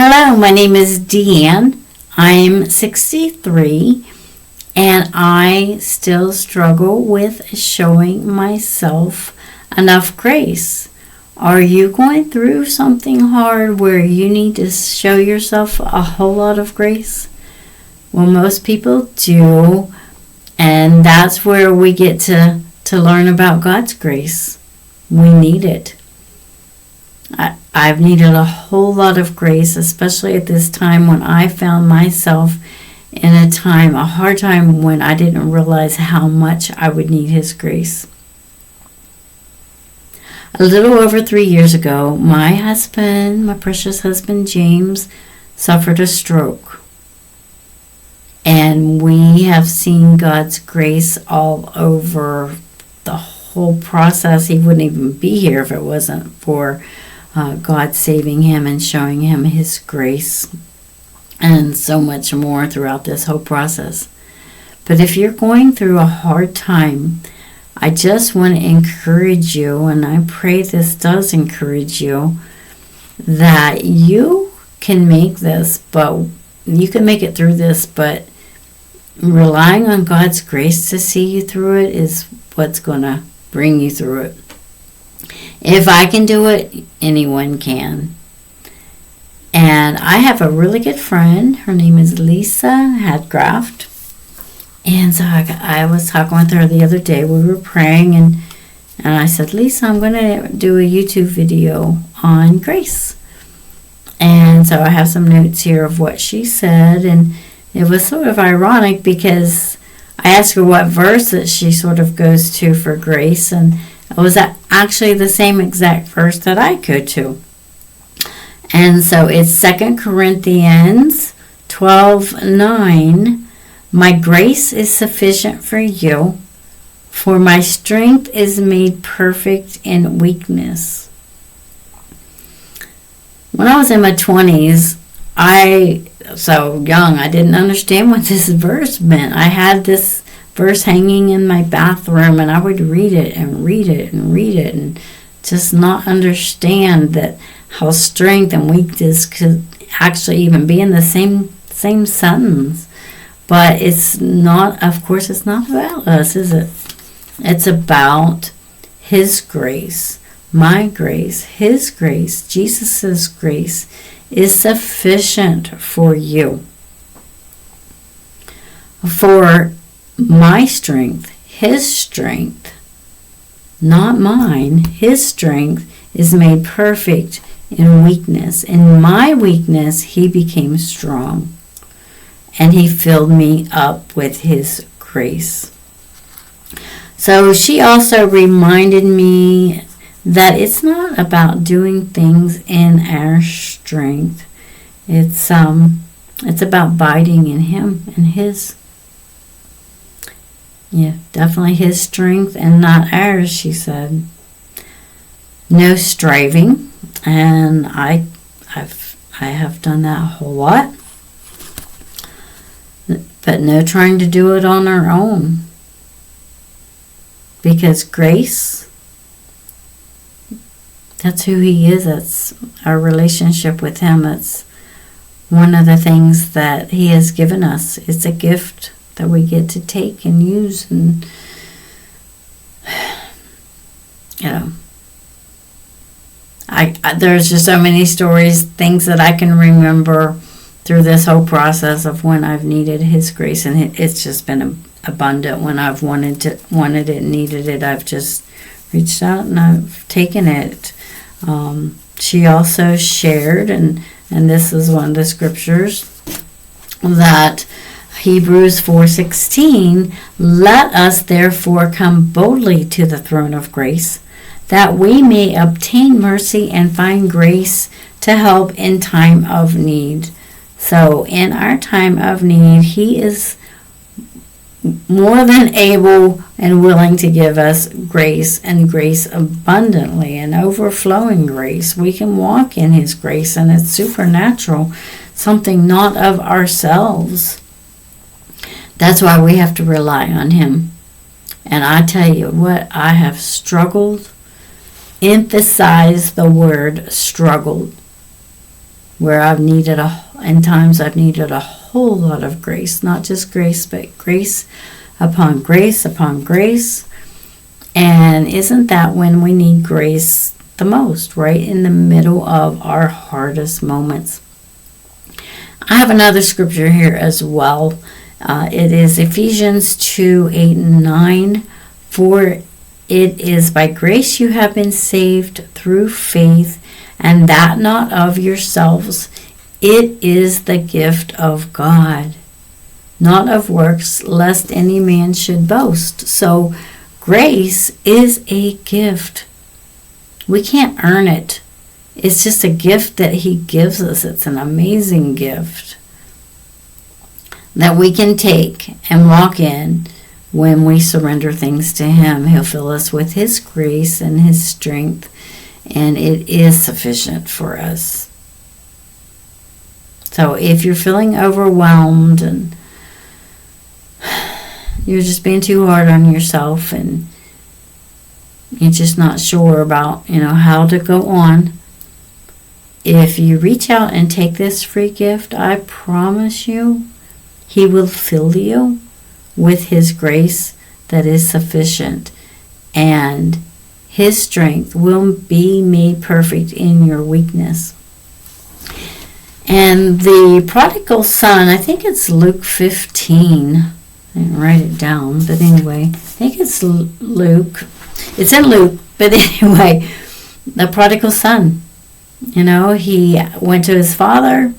Hello, my name is Deanne. I'm 63 and I still struggle with showing myself enough grace. Are you going through something hard where you need to show yourself a whole lot of grace? Well, most people do, and that's where we get to learn about God's grace. We need it. I've needed a whole lot of grace, especially at this time when I found myself in a hard time when I didn't realize how much I would need His grace. A little over 3 years ago, my precious husband James, suffered a stroke. And we have seen God's grace all over the whole process. He wouldn't even be here if it wasn't for God saving him and showing him His grace and so much more throughout this whole process. But if you're going through a hard time, I just want to encourage you, and I pray this does encourage you, that you can make this, but you can make it through this, but relying on God's grace to see you through it is what's going to bring you through it. If I can do it, anyone can. And I have a really good friend. Her name is Lisa Hadcraft. And so I was talking with her the other day. We were praying, and I said, Lisa, I'm going to do a YouTube video on grace. And so I have some notes here of what she said. And it was sort of ironic because I asked her what verse that she sort of goes to for grace, and it was actually the same exact verse that I go to. And so it's 2 Corinthians 12:9. My grace is sufficient for you, for my strength is made perfect in weakness. When I was in my 20s, so young, I didn't understand what this verse meant. I had this verse hanging in my bathroom, and I would read it and read it and read it and just not understand that how strength and weakness could actually even be in the same sentence. But it's not, of course, it's not about us, is it? It's about His grace, my grace, His grace, Jesus' grace is sufficient for you. For my strength, His strength, not mine, His strength is made perfect in weakness. In my weakness, He became strong, and He filled me up with His grace. So she also reminded me that it's not about doing things in our strength. It's about abiding in Him and His. Yeah, definitely His strength and not ours, she said. No striving, and I have done that a whole lot. But no trying to do it on our own. Because grace, that's who He is. That's our relationship with Him. That's one of the things that He has given us. It's a gift that we get to take and use, and there's just so many stories, things that I can remember through this whole process of when I've needed His grace, and it's just been abundant. When I've wanted it, needed it, I've just reached out and I've taken it. She also shared, and this is one of the scriptures, that Hebrews 4:16, let us therefore come boldly to the throne of grace, that we may obtain mercy and find grace to help in time of need. So in our time of need, He is more than able and willing to give us grace, and grace abundantly, and overflowing grace. We can walk in His grace, and it's supernatural, something not of ourselves. That's why we have to rely on Him. And I tell you what, I have struggled. Emphasize the word struggled. where in times I've needed a whole lot of grace, not just grace, but grace upon grace upon grace. And isn't that when we need grace the most, right in the middle of our hardest moments? I have another scripture here as well. It is Ephesians 2:8-9. For it is by grace you have been saved through faith, and that not of yourselves. It is the gift of God, not of works, lest any man should boast. So grace is a gift. We can't earn it. It's just a gift that He gives us. It's an amazing gift that we can take and walk in when we surrender things to Him. He'll fill us with His grace and His strength, and it is sufficient for us. So if you're feeling overwhelmed and you're just being too hard on yourself and you're just not sure about, how to go on, if you reach out and take this free gift, I promise you, He will fill you with His grace that is sufficient, and His strength will be made perfect in your weakness. And the prodigal son, I think it's Luke 15. I didn't write it down, but anyway, I think it's Luke. It's in Luke, but anyway, the prodigal son, he went to his father.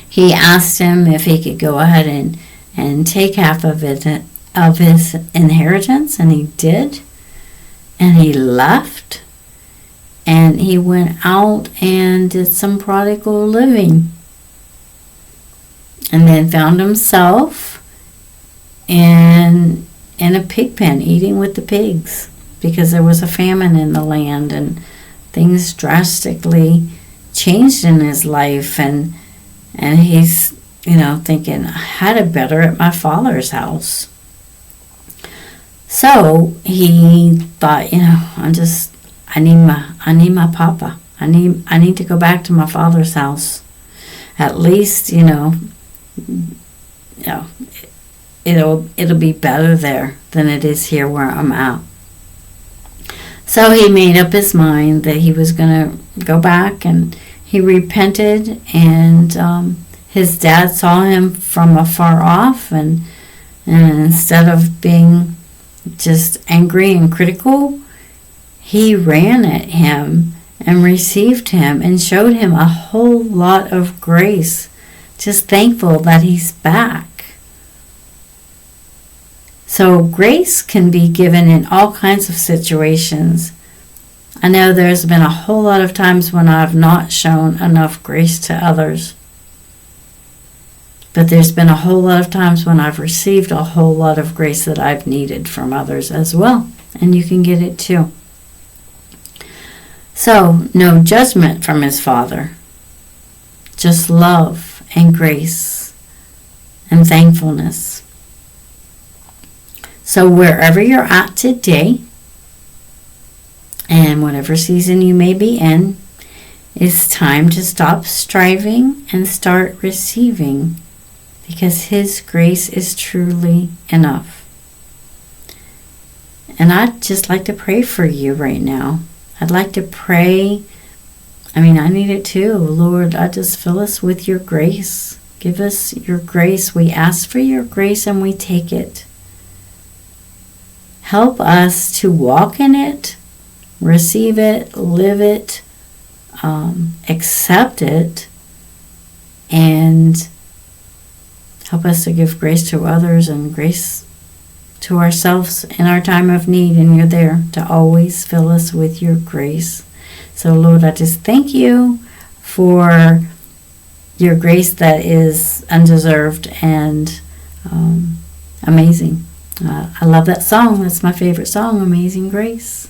He asked him if he could go ahead and take half of his inheritance, and he did. And he left, and he went out and did some prodigal living, and then found himself in a pig pen eating with the pigs, because there was a famine in the land and things drastically changed in his life, and he's thinking, I had it better at my father's house. So he thought, I need my papa. I need to go back to my father's house. At least, it'll be better there than it is here where I'm at. So he made up his mind that he was going to go back, and he repented, and his dad saw him from afar off, and instead of being just angry and critical, he ran at him and received him and showed him a whole lot of grace, just thankful that he's back. So grace can be given in all kinds of situations. I know there's been a whole lot of times when I've not shown enough grace to others. But there's been a whole lot of times when I've received a whole lot of grace that I've needed from others as well. And you can get it too. So, no judgment from his father. Just love and grace and thankfulness. So wherever you're at today, and whatever season you may be in, it's time to stop striving and start receiving, because His grace is truly enough. And I'd just like to pray for you right now. I'd like to pray. I need it too. Lord, just fill us with your grace. Give us your grace. We ask for your grace and we take it. Help us to walk in it, receive it, live it, accept it, and help us to give grace to others and grace to ourselves in our time of need. And you're there to always fill us with your grace. So Lord, I just thank you for your grace that is undeserved and amazing. I love that song. That's my favorite song, Amazing Grace.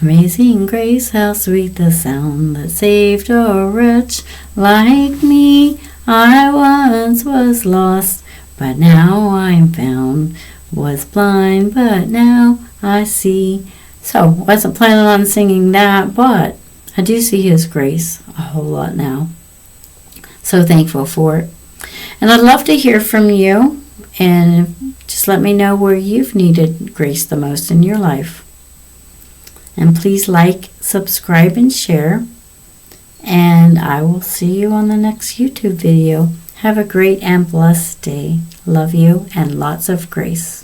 Amazing grace, how sweet the sound that saved a wretch like me. I once was lost, but now I'm found. Was blind, but now I see. So, wasn't planning on singing that, but I do see His grace a whole lot now. So thankful for it. And I'd love to hear from you, and just let me know where you've needed grace the most in your life. And please like, subscribe, and share. And I will see you on the next YouTube video. Have a great and blessed day. Love you and lots of grace.